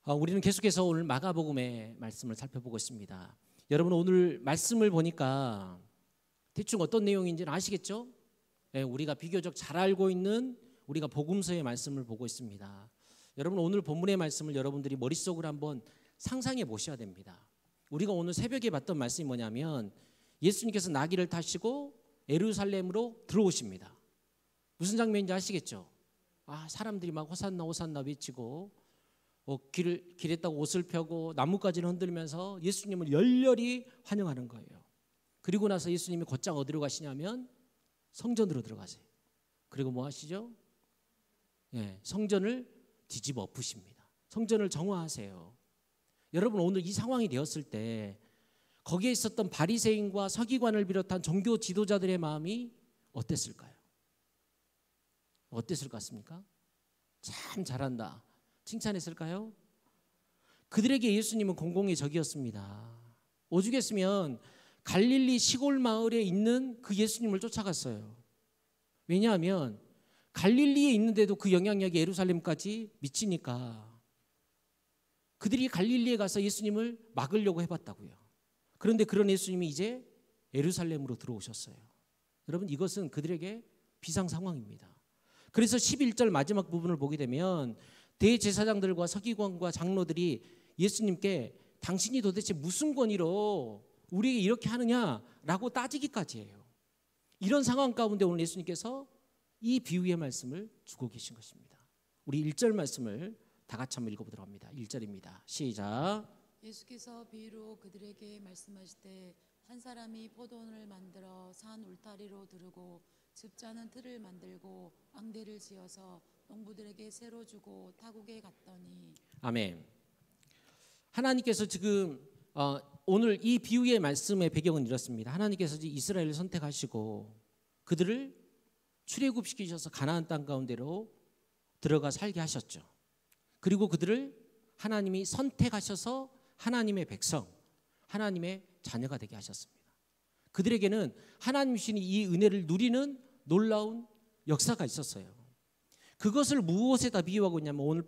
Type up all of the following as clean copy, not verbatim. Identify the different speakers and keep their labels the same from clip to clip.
Speaker 1: 우리는 계속해서 오늘 마가복음의 말씀을 살펴보고 있습니다. 여러분 오늘 말씀을 보니까 대충 어떤 내용인지는 아시겠죠? 우리가 비교적 잘 알고 있는 우리가 복음서의 말씀을 보고 있습니다. 여러분 오늘 본문의 말씀을 여러분들이 머릿속으로 한번 상상해 보셔야 됩니다. 우리가 오늘 새벽에 봤던 말씀이 뭐냐면 예수님께서 나귀를 타시고 예루살렘으로 들어오십니다. 무슨 장면인지 아시겠죠? 사람들이 막 호산나 호산나 외치고 길에다가 옷을 펴고 나뭇가지를 흔들면서 예수님을 열렬히 환영하는 거예요. 그리고 나서 예수님이 곧장 어디로 가시냐면 성전으로 들어가세요. 그리고 뭐 하시죠? 성전을 뒤집어 엎으십니다. 성전을 정화하세요. 여러분 오늘 이 상황이 되었을 때 거기에 있었던 바리새인과 서기관을 비롯한 종교 지도자들의 마음이 어땠을까요? 어땠을 것 같습니까? 참 잘한다 칭찬했을까요? 그들에게 예수님은 공공의 적이었습니다. 오죽했으면 갈릴리 시골 마을에 있는 그 예수님을 쫓아갔어요. 왜냐하면 갈릴리에 있는데도 그 영향력이 예루살렘까지 미치니까 그들이 갈릴리에 가서 예수님을 막으려고 해봤다고요. 그런데 그런 예수님이 이제 예루살렘으로 들어오셨어요. 여러분 이것은 그들에게 비상 상황입니다. 그래서 11절 마지막 부분을 보게 되면 대제사장들과 서기관과 장로들이 예수님께 당신이 도대체 무슨 권위로 우리에게 이렇게 하느냐라고 따지기까지 해요. 이런 상황 가운데 오늘 예수님께서 이 비유의 말씀을 주고 계신 것입니다. 우리 1절 말씀을 다 같이 한번 읽어보도록 합니다. 1절입니다. 시작.
Speaker 2: 예수께서 비유로 그들에게 말씀하시되 한 사람이 포도원을 만들어 산 울타리로 두르고 즙자는 틀을 만들고 앙대를 지어서 농부들에게 새로 주고 타국에 갔더니. 아멘.
Speaker 1: 하나님께서 지금 오늘 이 비유의 말씀의 배경은 이렇습니다. 하나님께서 이스라엘을 선택하시고 그들을 출애굽시키셔서 가나안 땅 가운데로 들어가 살게 하셨죠. 그리고 그들을 하나님이 선택하셔서 하나님의 백성, 하나님의 자녀가 되게 하셨습니다. 그들에게는 하나님 주신 이 은혜를 누리는 놀라운 역사가 있었어요. 그것을 무엇에다 비유하고 있냐면 오늘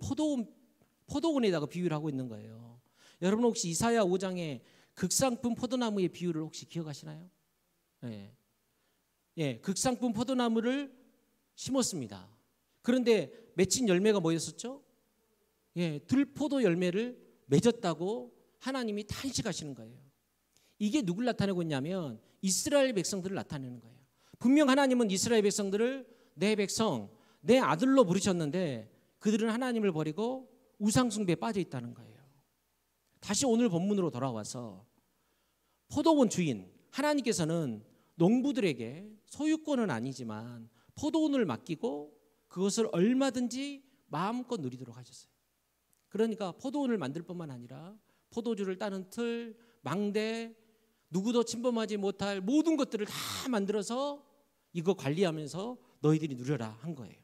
Speaker 1: 포도원에다가 비유를 하고 있는 거예요. 여러분 혹시 이사야 5장에 극상품 포도나무의 비유를 혹시 기억하시나요? 극상품 포도나무를 심었습니다. 그런데 맺힌 열매가 뭐였었죠? 들포도 열매를 맺었다고 하나님이 탄식하시는 거예요. 이게 누굴 나타내고 있냐면 이스라엘 백성들을 나타내는 거예요. 분명 하나님은 이스라엘 백성들을 내 백성, 내 아들로 부르셨는데 그들은 하나님을 버리고 우상숭배에 빠져 있다는 거예요. 다시 오늘 본문으로 돌아와서 포도원 주인 하나님께서는 농부들에게 소유권은 아니지만 포도원을 맡기고 그것을 얼마든지 마음껏 누리도록 하셨어요. 그러니까 포도원을 만들 뿐만 아니라 포도주를 따는 틀, 망대, 누구도 침범하지 못할 모든 것들을 다 만들어서 이거 관리하면서 너희들이 누려라 한 거예요.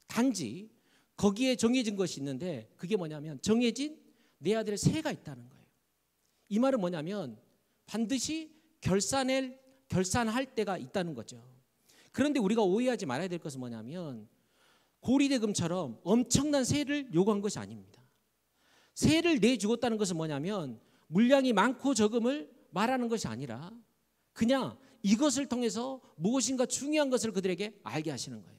Speaker 1: 단지 거기에 정해진 것이 있는데 그게 뭐냐면 정해진 내 아들의 세가 있다는 거예요. 이 말은 뭐냐면 반드시 결산할 때가 있다는 거죠. 그런데 우리가 오해하지 말아야 될 것은 뭐냐면 고리대금처럼 엄청난 세를 요구한 것이 아닙니다. 세를 내주었다는 것은 뭐냐면 물량이 많고 적음을 말하는 것이 아니라 그냥 이것을 통해서 무엇인가 중요한 것을 그들에게 알게 하시는 거예요.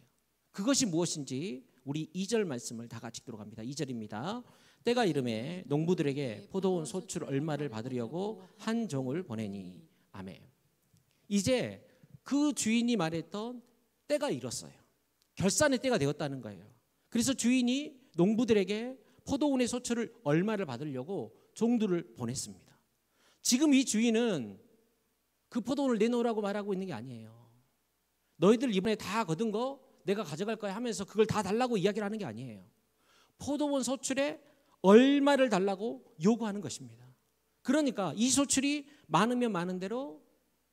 Speaker 1: 그것이 무엇인지 우리 2절 말씀을 다 같이 읽도록 합니다. 2절입니다. 때가 이름에 농부들에게 포도원 소출 얼마를 받으려고 한 종을 보내니. 아멘. 이제 그 주인이 말했던 때가 이뤘어요. 결산의 때가 되었다는 거예요. 그래서 주인이 농부들에게 포도원의 소출을 얼마를 받으려고 종들을 보냈습니다. 지금 이 주인은 그 포도원을 내놓으라고 말하고 있는 게 아니에요. 너희들 이번에 다 거둔 거 내가 가져갈 거야 하면서 그걸 다 달라고 이야기를 하는 게 아니에요. 포도원 소출에 얼마를 달라고 요구하는 것입니다. 그러니까 이 소출이 많으면 많은 대로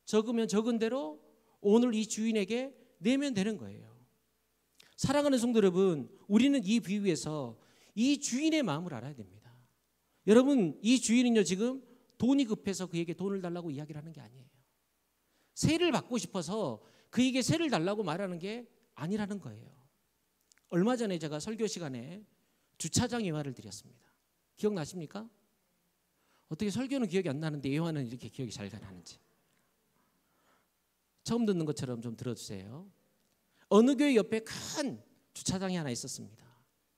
Speaker 1: 적으면 적은 대로 오늘 이 주인에게 내면 되는 거예요. 사랑하는 성도 여러분, 우리는 이 비유에서 이 주인의 마음을 알아야 됩니다. 여러분 이 주인은요 지금 돈이 급해서 그에게 돈을 달라고 이야기를 하는 게 아니에요. 세를 받고 싶어서 그에게 세를 달라고 말하는 게 아니라는 거예요. 얼마 전에 제가 설교 시간에 주차장 예화를 드렸습니다. 기억나십니까? 어떻게 설교는 기억이 안 나는데 예화는 이렇게 기억이 잘 나는지. 처음 듣는 것처럼 좀 들어주세요. 어느 교회 옆에 큰 주차장이 하나 있었습니다.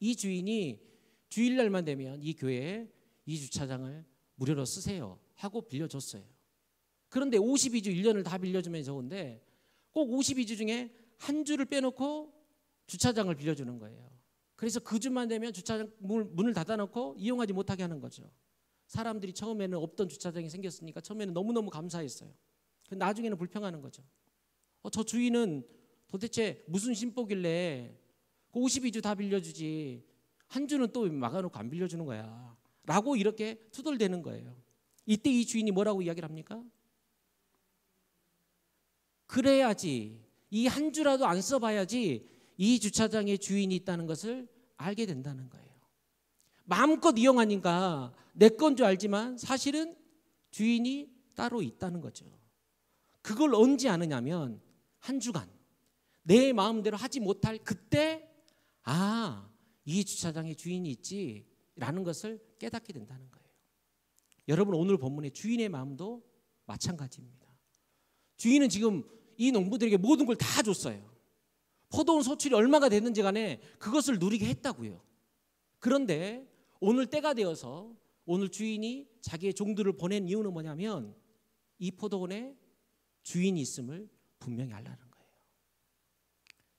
Speaker 1: 이 주인이 주일날만 되면 이 교회에 이 주차장을 무료로 쓰세요 하고 빌려줬어요. 그런데 52주 1년을 다 빌려주면 좋은데 꼭 52주 중에 한 주를 빼놓고 주차장을 빌려주는 거예요. 그래서 그 주만 되면 주차장 문을 닫아놓고 이용하지 못하게 하는 거죠. 사람들이 처음에는 없던 주차장이 생겼으니까 처음에는 너무너무 감사했어요. 나중에는 불평하는 거죠. 저 주인은 도대체 무슨 심보길래 그 52주 다 빌려주지 한 주는 또 막아놓고 안 빌려주는 거야 라고 이렇게 투덜대는 거예요. 이때 이 주인이 뭐라고 이야기를 합니까? 그래야지, 이 한 주라도 안 써봐야지 이 주차장에 주인이 있다는 것을 알게 된다는 거예요. 마음껏 이용하니까 내 건 줄 알지만 사실은 주인이 따로 있다는 거죠. 그걸 언제 아느냐면 한 주간 내 마음대로 하지 못할 그때 이 주차장에 주인이 있지라는 것을 깨닫게 된다는 거예요. 여러분, 오늘 본문의 주인의 마음도 마찬가지입니다. 주인은 지금 이 농부들에게 모든 걸 다 줬어요. 포도원 소출이 얼마가 됐는지 간에 그것을 누리게 했다고요. 그런데 오늘 때가 되어서 오늘 주인이 자기의 종들을 보낸 이유는 뭐냐면 이 포도원에 주인이 있음을 분명히 알라는 거예요.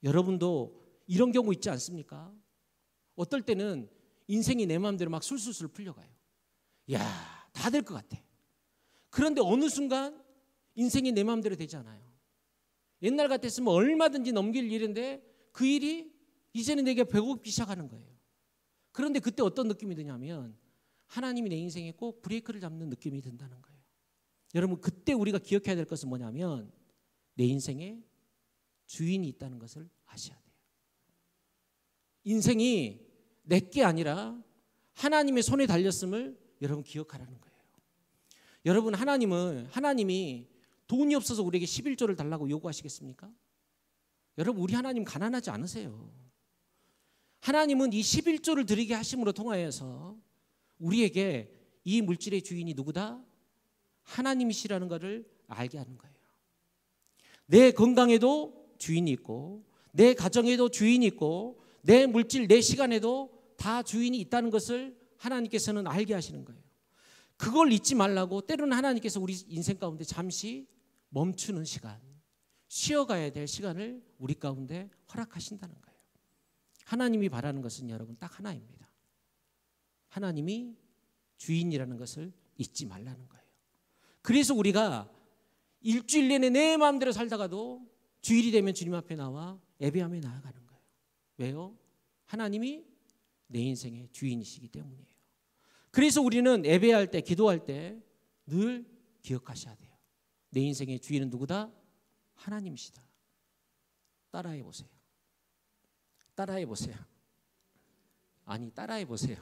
Speaker 1: 여러분도 이런 경우 있지 않습니까? 어떨 때는 인생이 내 마음대로 막 술술술 풀려가요. 야, 다 될 것 같아. 그런데 어느 순간 인생이 내 마음대로 되지 않아요. 옛날 같았으면 얼마든지 넘길 일인데 그 일이 이제는 내게 배고프기 시작하는 거예요. 그런데 그때 어떤 느낌이 드냐면 하나님이 내 인생에 꼭 브레이크를 잡는 느낌이 든다는 거예요. 여러분, 그때 우리가 기억해야 될 것은 뭐냐면 내 인생에 주인이 있다는 것을 아셔야 돼요. 인생이 내게 아니라 하나님의 손에 달렸음을 여러분 기억하라는 거예요. 여러분, 하나님이 돈이 없어서 우리에게 11조를 달라고 요구하시겠습니까? 여러분, 우리 하나님 가난하지 않으세요. 하나님은 이 11조를 드리게 하심으로 통하여서 우리에게 이 물질의 주인이 누구다? 하나님이시라는 것을 알게 하는 거예요. 내 건강에도 주인이 있고 내 가정에도 주인이 있고 내 물질, 내 시간에도 다 주인이 있다는 것을 하나님께서는 알게 하시는 거예요. 그걸 잊지 말라고 때로는 하나님께서 우리 인생 가운데 잠시 멈추는 시간, 쉬어가야 될 시간을 우리 가운데 허락하신다는 거예요. 하나님이 바라는 것은 여러분 딱 하나입니다. 하나님이 주인이라는 것을 잊지 말라는 거예요. 그래서 우리가 일주일 내내 내 마음대로 살다가도 주일이 되면 주님 앞에 나와 예배하며 나아가는 거예요. 왜요? 하나님이 내 인생의 주인이시기 때문이에요. 그래서 우리는 예배할 때, 기도할 때 늘 기억하셔야 돼요. 내 인생의 주인은 누구다? 하나님이시다. 따라해 보세요. 따라해 보세요. 아니, 따라해 보세요.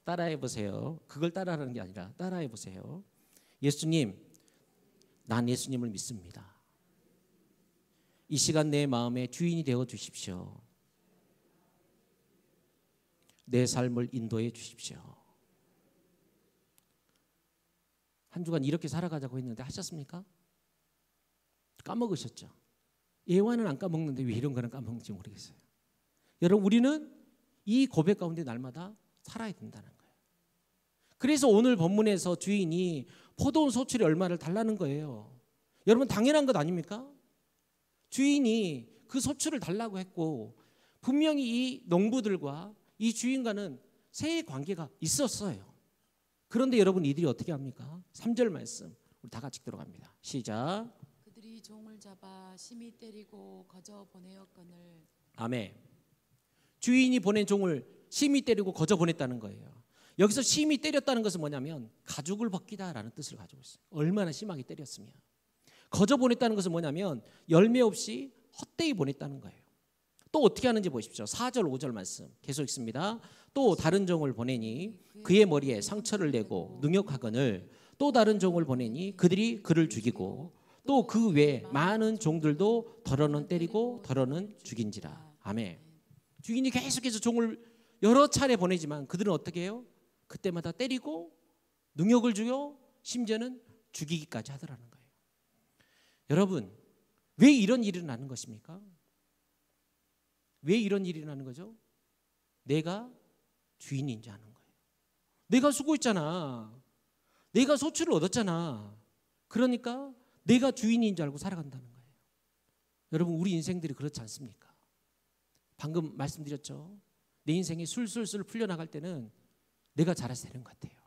Speaker 1: 따라해 보세요. 그걸 따라하는 게 아니라 따라해 보세요. 예수님, 난 예수님을 믿습니다. 이 시간 내 마음의 주인이 되어 주십시오. 내 삶을 인도해 주십시오. 한 주간 이렇게 살아가자고 했는데 하셨습니까? 까먹으셨죠? 예화는 안 까먹는데 왜 이런 거는 까먹는지 모르겠어요. 여러분, 우리는 이 고백 가운데 날마다 살아야 된다는 거예요. 그래서 오늘 본문에서 주인이 포도원 소출이 얼마를 달라는 거예요. 여러분, 당연한 것 아닙니까? 주인이 그 소출을 달라고 했고 분명히 이 농부들과 이 주인과는 새해 관계가 있었어요. 그런데 여러분, 이들이 어떻게 합니까? 3절 말씀 우리 다 같이 들어갑니다. 시작.
Speaker 2: 그들이 종을 잡아 심히 때리고 거저 보내었거늘.
Speaker 1: 아멘. 주인이 보낸 종을 심히 때리고 거저 보냈다는 거예요. 여기서 심히 때렸다는 것은 뭐냐면 가죽을 벗기다라는 뜻을 가지고 있어요. 얼마나 심하게 때렸으면. 거저 보냈다는 것은 뭐냐면 열매 없이 헛되이 보냈다는 거예요. 또 어떻게 하는지 보십시오. 4절 5절 말씀 계속 읽습니다. 또 다른 종을 보내니 그의 머리에 상처를 내고 능욕하거늘 또 다른 종을 보내니 그들이 그를 죽이고 또 그 외에 많은 종들도 더러는 때리고 더러는 죽인지라. 아멘. 주인이 계속해서 종을 여러 차례 보내지만 그들은 어떻게 해요? 그때마다 때리고 능욕을 주고 심지어는 죽이기까지 하더라는 거예요. 여러분, 왜 이런 일이 일어나는 것입니까? 왜 이런 일이 일어나는 거죠? 내가 주인인 줄 아는 거예요. 내가 수고했잖아. 내가 소출을 얻었잖아. 그러니까 내가 주인인 줄 알고 살아간다는 거예요. 여러분, 우리 인생들이 그렇지 않습니까? 방금 말씀드렸죠. 내 인생이 술술술 풀려나갈 때는 내가 잘해서 되는 것 같아요.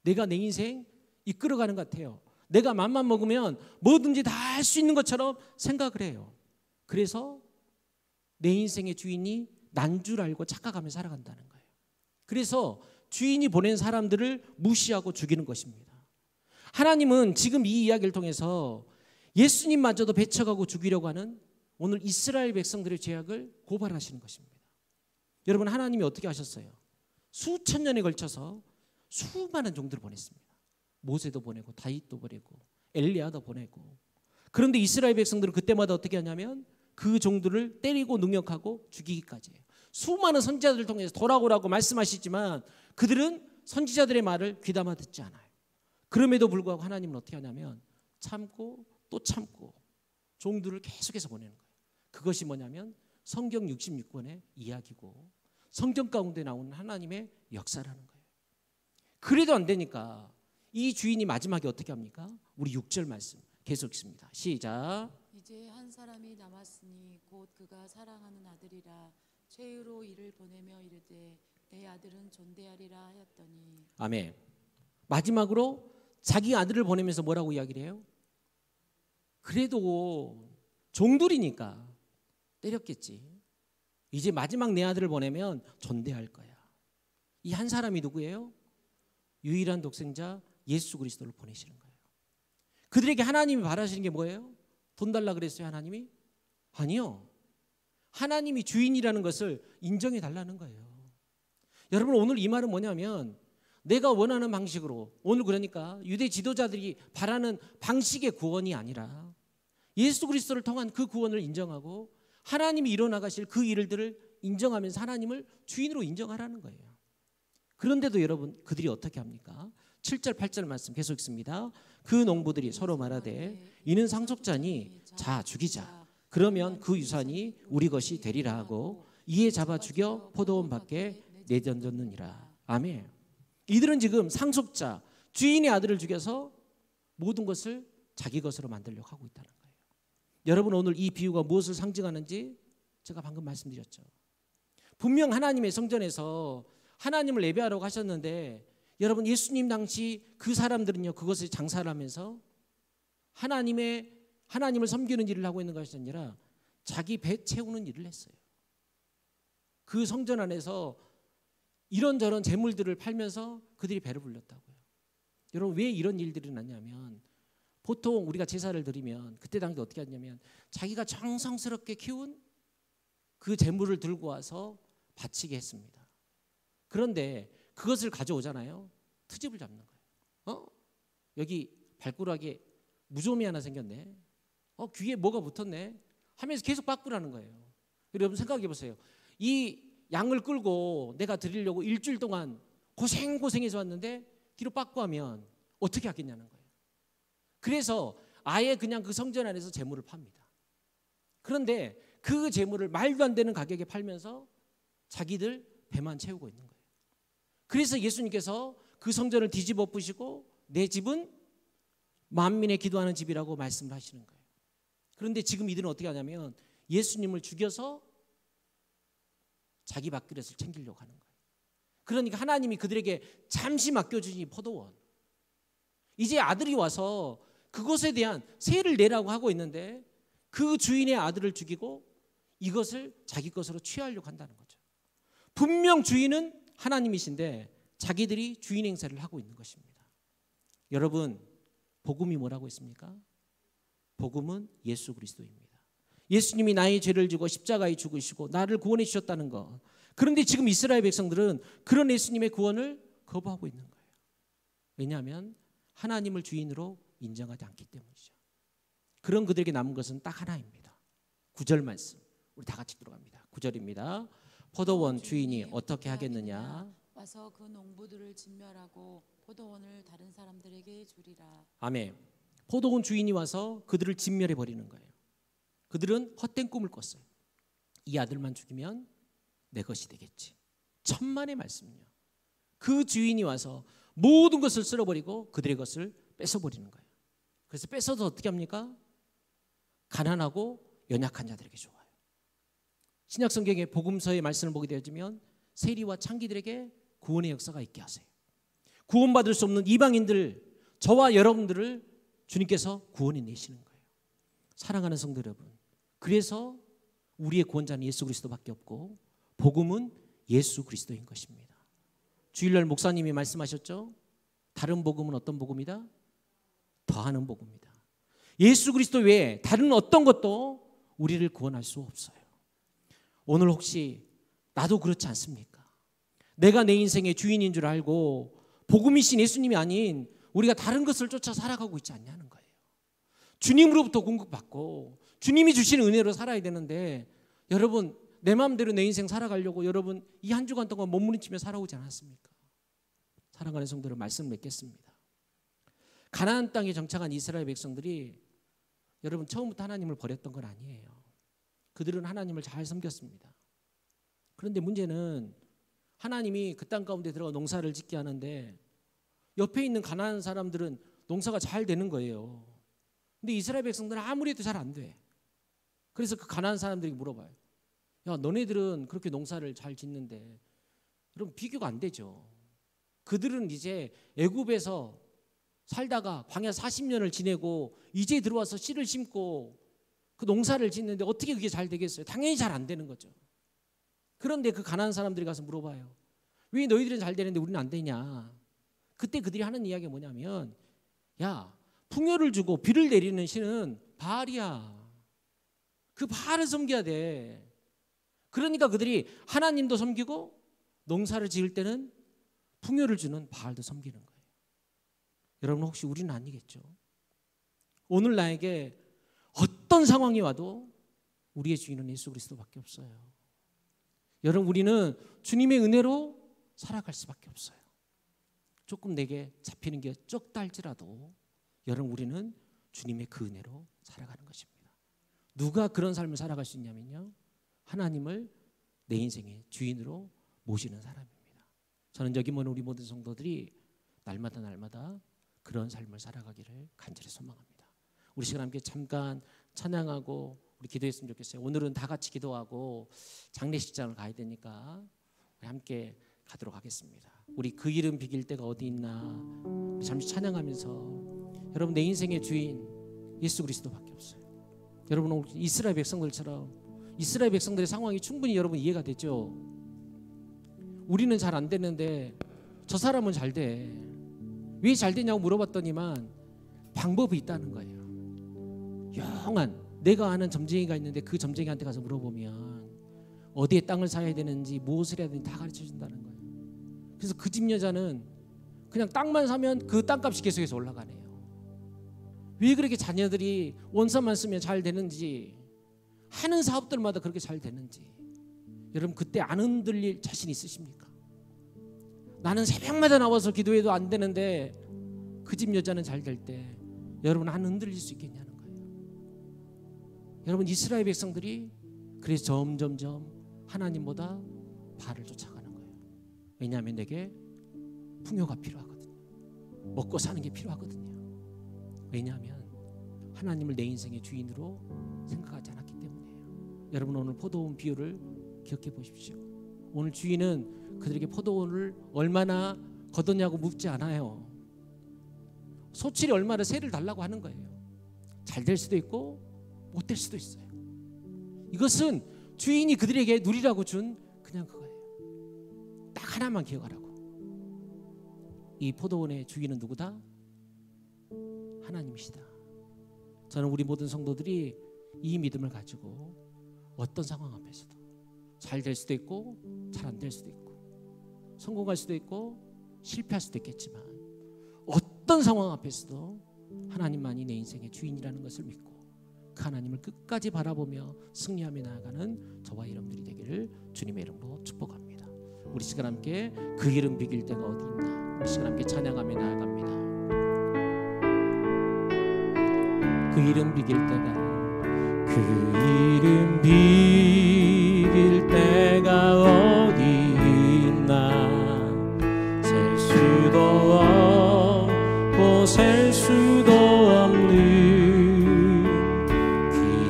Speaker 1: 내가 내 인생 이끌어가는 것 같아요. 내가 맘만 먹으면 뭐든지 다 할 수 있는 것처럼 생각을 해요. 그래서 내 인생의 주인이 난 줄 알고 착각하며 살아간다는 거예요. 그래서 주인이 보낸 사람들을 무시하고 죽이는 것입니다. 하나님은 지금 이 이야기를 통해서 예수님마저도 배척하고 죽이려고 하는 오늘 이스라엘 백성들의 죄악을 고발하시는 것입니다. 여러분, 하나님이 어떻게 하셨어요? 수천 년에 걸쳐서 수많은 종들을 보냈습니다. 모세도 보내고 다윗도 보내고 엘리야도 보내고. 그런데 이스라엘 백성들은 그때마다 어떻게 하냐면 그 종들을 때리고 능욕하고 죽이기까지 해요. 수많은 선지자들을 통해서 돌아오라고 말씀하시지만 그들은 선지자들의 말을 귀담아 듣지 않아요. 그럼에도 불구하고 하나님은 어떻게 하냐면 참고 또 참고 종들을 계속해서 보내는 거예요. 그것이 뭐냐면 성경 66권의 이야기고 성경 가운데 나오는 하나님의 역사라는 거예요. 그래도 안 되니까 이 주인이 마지막에 어떻게 합니까? 우리 6절 말씀 계속 읽습니다. 시작.
Speaker 2: 이제 한 사람이 남았으니 곧 그가 사랑하는 아들이라 최후로 이를 보내며 이르되 내 아들은 존대하리라 하였더니.
Speaker 1: 아멘. 마지막으로 자기 아들을 보내면서 뭐라고 이야기를 해요? 그래도 종들이니까 때렸겠지. 이제 마지막 내 아들을 보내면 존대할 거야. 이 한 사람이 누구예요? 유일한 독생자 예수 그리스도를 보내시는 거예요. 그들에게 하나님이 바라시는 게 뭐예요? 돈 달라 그랬어요, 하나님이? 아니요. 하나님이 주인이라는 것을 인정해 달라는 거예요. 여러분, 오늘 이 말은 뭐냐면 내가 원하는 방식으로, 오늘 그러니까 유대 지도자들이 바라는 방식의 구원이 아니라 예수 그리스도를 통한 그 구원을 인정하고 하나님이 이뤄나가실 그 일들을 인정하면서 하나님을 주인으로 인정하라는 거예요. 그런데도 여러분, 그들이 어떻게 합니까? 7절 8절 말씀 계속 읽습니다. 그 농부들이 서로 말하되 이는 상속자니 자 죽이자. 그러면 그 유산이 우리 것이 되리라 하고 이에 잡아 죽여 포도원 밖에 내던졌느니라. 아멘. 이들은 지금 상속자 주인의 아들을 죽여서 모든 것을 자기 것으로 만들려고 하고 있다는 거예요. 여러분, 오늘 이 비유가 무엇을 상징하는지 제가 방금 말씀드렸죠. 분명 하나님의 성전에서 하나님을 예배하라고 하셨는데 여러분, 예수님 당시 그 사람들은요 그것을 장사를 하면서 하나님을 섬기는 일을 하고 있는 것이 아니라 자기 배 채우는 일을 했어요. 그 성전 안에서 이런저런 재물들을 팔면서 그들이 배를 불렸다고요. 여러분, 왜 이런 일들이 났냐면 보통 우리가 제사를 드리면 그때 당시 어떻게 하냐면 자기가 정성스럽게 키운 그 재물을 들고 와서 바치게 했습니다. 그런데 그것을 가져오잖아요. 트집을 잡는 거예요. 여기 발가락에 무좀이 하나 생겼네. 귀에 뭐가 붙었네. 하면서 계속 바꾸라는 거예요. 여러분 생각해 보세요. 이 양을 끌고 내가 드리려고 일주일 동안 고생해서 왔는데 뒤로 바꾸 하면 어떻게 하겠냐는 거예요. 그래서 아예 그냥 그 성전 안에서 재물을 팝니다. 그런데 그 재물을 말도 안 되는 가격에 팔면서 자기들 배만 채우고 있는 거예요. 그래서 예수님께서 그 성전을 뒤집어 엎으시고 내 집은 만민의 기도하는 집이라고 말씀을 하시는 거예요. 그런데 지금 이들은 어떻게 하냐면 예수님을 죽여서 자기 밥그릇을 챙기려고 하는 거예요. 그러니까 하나님이 그들에게 잠시 맡겨주신 이 포도원, 이제 아들이 와서 그것에 대한 세를 내라고 하고 있는데 그 주인의 아들을 죽이고 이것을 자기 것으로 취하려고 한다는 거죠. 분명 주인은 하나님이신데 자기들이 주인 행세를 하고 있는 것입니다. 여러분, 복음이 뭐라고 했습니까? 복음은 예수 그리스도입니다. 예수님이 나의 죄를 지고 십자가에 죽으시고 나를 구원해 주셨다는 것. 그런데 지금 이스라엘 백성들은 그런 예수님의 구원을 거부하고 있는 거예요. 왜냐하면 하나님을 주인으로 인정하지 않기 때문이죠. 그런 그들에게 남은 것은 딱 하나입니다. 9절 말씀 우리 다 같이 들어갑니다. 9절입니다. 포도원 주인이 어떻게 하겠느냐?
Speaker 2: 와서 그 농부들을 진멸하고 포도원을 다른 사람들에게 주리라.
Speaker 1: 아멘. 포도원 주인이 와서 그들을 진멸해 버리는 거예요. 그들은 헛된 꿈을 꿨어요. 이 아들만 죽이면 내 것이 되겠지. 천만의 말씀이요. 그 주인이 와서 모든 것을 쓸어버리고 그들의 것을 뺏어버리는 거예요. 그래서 뺏어서 어떻게 합니까? 가난하고 연약한 자들에게 좋아요. 신약 성경의 복음서의 말씀을 보게 되어지면 세리와 창기들에게 구원의 역사가 있게 하세요. 구원받을 수 없는 이방인들, 저와 여러분들을 주님께서 구원해 내시는 거예요. 사랑하는 성도 여러분, 그래서 우리의 구원자는 예수 그리스도밖에 없고 복음은 예수 그리스도인 것입니다. 주일날 목사님이 말씀하셨죠? 다른 복음은 어떤 복음이다? 더하는 복음이다. 예수 그리스도 외에 다른 어떤 것도 우리를 구원할 수 없어요. 오늘 혹시 나도 그렇지 않습니까? 내가 내 인생의 주인인 줄 알고 복음이신 예수님이 아닌 우리가 다른 것을 쫓아 살아가고 있지 않냐는 거예요. 주님으로부터 공급받고 주님이 주시는 은혜로 살아야 되는데, 여러분 내 마음대로 내 인생 살아가려고 여러분 이 한 주간 동안 몸부림치며 살아오지 않았습니까? 사랑하는 성도들, 말씀을 맺겠습니다. 가나안 땅에 정착한 이스라엘 백성들이 여러분 처음부터 하나님을 버렸던 건 아니에요. 그들은 하나님을 잘 섬겼습니다. 그런데 문제는 하나님이 그 땅 가운데 들어가 농사를 짓게 하는데 옆에 있는 가나안 사람들은 농사가 잘 되는 거예요. 근데 이스라엘 백성들은 아무리 해도 잘 안 돼. 그래서 그 가나안 사람들이 물어봐요. 야, 너네들은 그렇게 농사를 잘 짓는데 여러분 비교가 안 되죠. 그들은 이제 애굽에서 살다가 광야 40년을 지내고 이제 들어와서 씨를 심고 그 농사를 짓는데 어떻게 그게 잘 되겠어요? 당연히 잘 안 되는 거죠. 그런데 그 가나안 사람들이 가서 물어봐요. 왜 너희들은 잘 되는데 우리는 안 되냐? 그때 그들이 하는 이야기가 뭐냐면, 야, 풍요를 주고 비를 내리는 신은 바알이야. 그 바알을 섬겨야 돼. 그러니까 그들이 하나님도 섬기고 농사를 지을 때는 풍요를 주는 바알도 섬기는 거예요. 여러분 혹시 우리는 아니겠죠? 오늘 나에게 어떤 상황이 와도 우리의 주인은 예수 그리스도밖에 없어요. 여러분 우리는 주님의 은혜로 살아갈 수밖에 없어요. 조금 내게 잡히는 게 적다 할지라도 여러분 우리는 주님의 그 은혜로 살아가는 것입니다. 누가 그런 삶을 살아갈 수 있냐면요, 하나님을 내 인생의 주인으로 모시는 사람입니다. 저는 여기 모인 우리 모든 성도들이 날마다 그런 삶을 살아가기를 간절히 소망합니다. 우리 시간 함께 잠깐 찬양하고 우리 기도했으면 좋겠어요. 오늘은 다 같이 기도하고 장례식장을 가야 되니까 우리 함께 가도록 하겠습니다. 우리 그 이름 비길 때가 어디 있나 우리 잠시 찬양하면서, 여러분 내 인생의 주인 예수 그리스도밖에 없어요. 여러분 이스라엘 백성들처럼 이스라엘 백성들의 상황이 충분히 여러분 이해가 되죠. 우리는 잘 안 되는데 저 사람은 잘 돼. 왜 잘 되냐고 물어봤더니만 방법이 있다는 거예요. 영한 내가 아는 점쟁이가 있는데 그 점쟁이한테 가서 물어보면 어디에 땅을 사야 되는지 무엇을 해야 되는지 다 가르쳐 준다는 거예요. 그래서 그 집 여자는 그냥 땅만 사면 그 땅값이 계속해서 올라가네요. 왜 그렇게 자녀들이 원서만 쓰면 잘 되는지, 하는 사업들마다 그렇게 잘 되는지 여러분 그때 안 흔들릴 자신 있으십니까? 나는 새벽마다 나와서 기도해도 안 되는데 그 집 여자는 잘 될 때 여러분 안 흔들릴 수 있겠냐는 거예요. 여러분 이스라엘 백성들이 그래서 점점점 하나님보다 바알을 쫓아가는 거예요. 왜냐하면 내게 풍요가 필요하거든요. 먹고 사는 게 필요하거든요. 왜냐하면 하나님을 내 인생의 주인으로 생각하지 않았기 때문이에요. 여러분 오늘 포도원 비유를 기억해 보십시오. 오늘 주인은 그들에게 포도원을 얼마나 거뒀냐고 묻지 않아요. 소칠이 얼마나 세를 달라고 하는 거예요. 잘 될 수도 있고 못 될 수도 있어요. 이것은 주인이 그들에게 누리라고 준 그냥 그거예요. 딱 하나만 기억하라고. 이 포도원의 주인은 누구다? 하나님이시다. 저는 우리 모든 성도들이 이 믿음을 가지고 어떤 상황 앞에서도 잘 될 수도 있고 잘 안 될 수도 있고 성공할 수도 있고 실패할 수도 있겠지만 어떤 상황 앞에서도 하나님만이 내 인생의 주인이라는 것을 믿고 그 하나님을 끝까지 바라보며 승리하며 나아가는 저와 여러분들이 되기를 주님의 이름으로 축복합니다. 우리 시간 함께 그 이름 비길 때가 어디 있나, 우리 시간 함께 찬양하며 나아갑니다. 그 이름 비길 때가, 그 이름 비길 때가 어디 있나. 셀 수도 없고 셀 수도 없는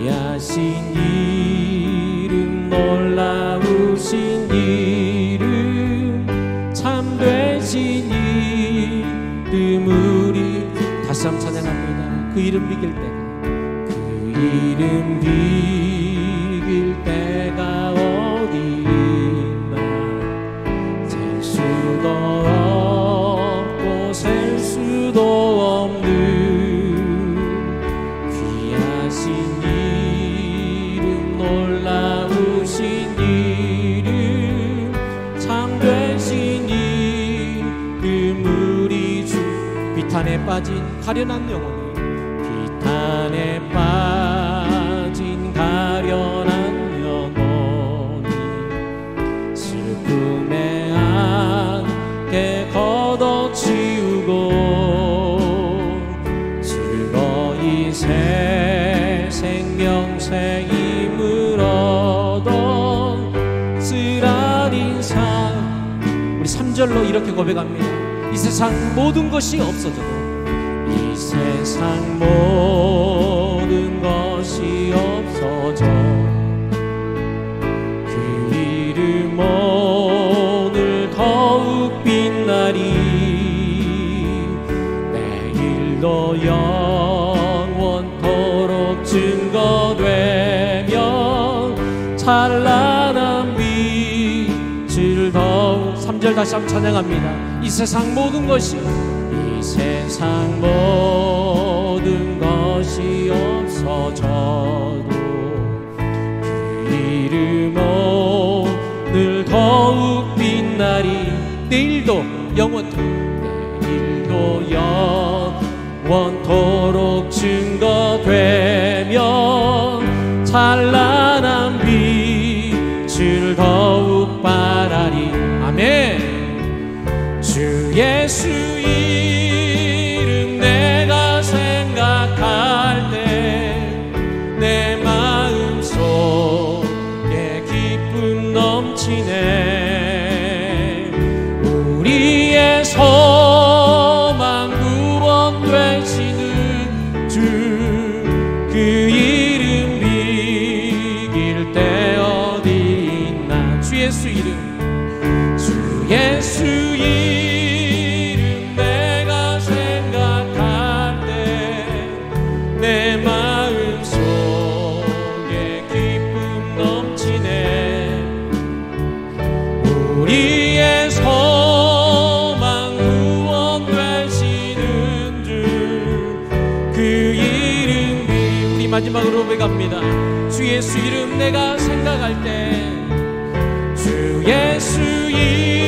Speaker 1: 귀하신 이름, 놀라우신 이름, 참되신 이름, 우리 다시 한번 찬양합니다. 그 이름 비길 때가, 그 이름 비길 때가 어디 있나. 셀 수도 없고 셀 수도 없는 귀하신 이름, 놀라우신 이름, 참되신 이름, 우리 주. 비탄에 빠진 가련한 영혼이, 비탄에 빠진 가련한 영혼이 슬픔의 안개 걷어치우고 즐거이 새 생명 새 힘을 얻어 쓰라린 삶. 우리 3절로 이렇게 고백합니다. 이 세상 모든 것이 없어져도, 이 세상 모든 것이 없어져 그 이름 오늘 더욱 빛나리. 내일도 영원토록 증거되며 찬란한 빛을 더욱. 3절 다시 한번 찬양합니다. 이 세상 모든 것이, 이 세상 모든 것이 없어져도 그 이름 오늘 더욱 빛나리. 내일도 영원토록 증거되며 찬란한 빛을 더욱 발하리. 아멘. 주 예수 이름 내가 생각할 때 내 마음속에 기쁨 넘치네. 우리의 소망 구원 되시는 주, 그 이름 비길 때 어디 있나. 주 예수 이름, 주 예수 이름 내가 생각할 때 내 마음속에 기쁨 넘치네. 우리의 소망 구원 되시는 주, 그 이름 비. 우리 마지막으로 고백합니다. 주 예수 이름 내가 생각할 때, 주 예수 이름